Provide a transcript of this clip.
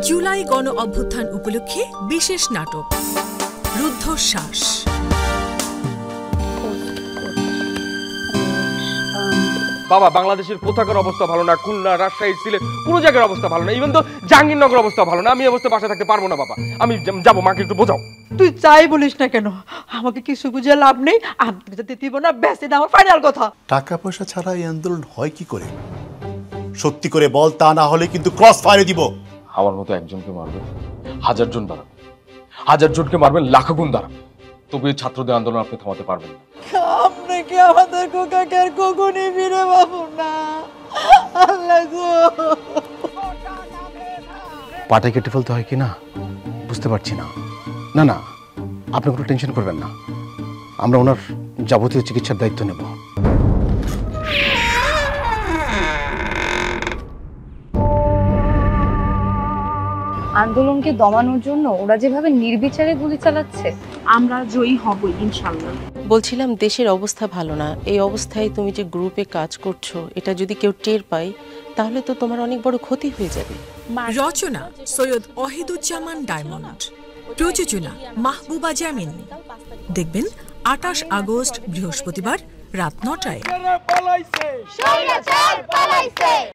জুলাই গণ অভ্যুত্থান উপলক্ষে বিশেষ নাটক রুদ্ধশ্বাস। বাবা, বাংলাদেশের কোথাকার অবস্থা ভালো না, খুলনা, রাজশাহী, সিলেট কোনো জায়গার অবস্থা ভালো না, ইভেন তো জাহাঙ্গীরনগর অবস্থা ভালো না। আমি এই অবস্থা বাসা থাকতে পারবো না বাবা, আমি যাবো, মাকে একটু বোঝাও। তুই চাই বলিস না কেন, আমাকে কিছু বুঝে লাভ নেই, আমি দিতে দিব না, বেঁচে না, আমার ফাইনাল কথা। টাকা পয়সা ছাড়া এই আন্দোলন হয় কি করে? সত্যি করে বল, তা না হলে কিন্তু ক্রস ফায়ারে দিব। আমার মতো একজনকে মারবেন, 1000 জন দাঁড়াবে, 1000 জনকে মারবেন, লাখ গুণ দাঁড়াবে, তবু এই ছাত্রদের আন্দোলন আপনি থামাতে পারবেন না। আপনি কি আমাদের কোকাকের কখনই ফিরে পাবো না? আল্লাহ গো, পাটা কেটে ফেলতে হয় কি না বুঝতে পারছি না। না না, আপনি কোনো টেনশন করবেন না, আমরা ওনার যাবতীয় চিকিৎসার দায়িত্ব নেব। আন্দোলনকে দমানোর জন্য ওরা যেভাবে নির্বিচারে গুলি চালাচ্ছে, আমরা জয়ী হবই ইনশাআল্লাহ। বলছিলাম দেশের অবস্থা ভালো না, এই অবস্থায় তুমি যে গ্রুপে কাজ করছো এটা যদি কেউ টের পায় তাহলে তো তোমার অনেক বড় ক্ষতি হয়ে যাবে। রচনা সৈয়দ ওয়াহিদুজ্জামান ডায়মন্ড, প্রযোজনা মাহবুবা জামিন। দেখবেন 28 আগস্ট বৃহস্পতিবার রাত 9টায়।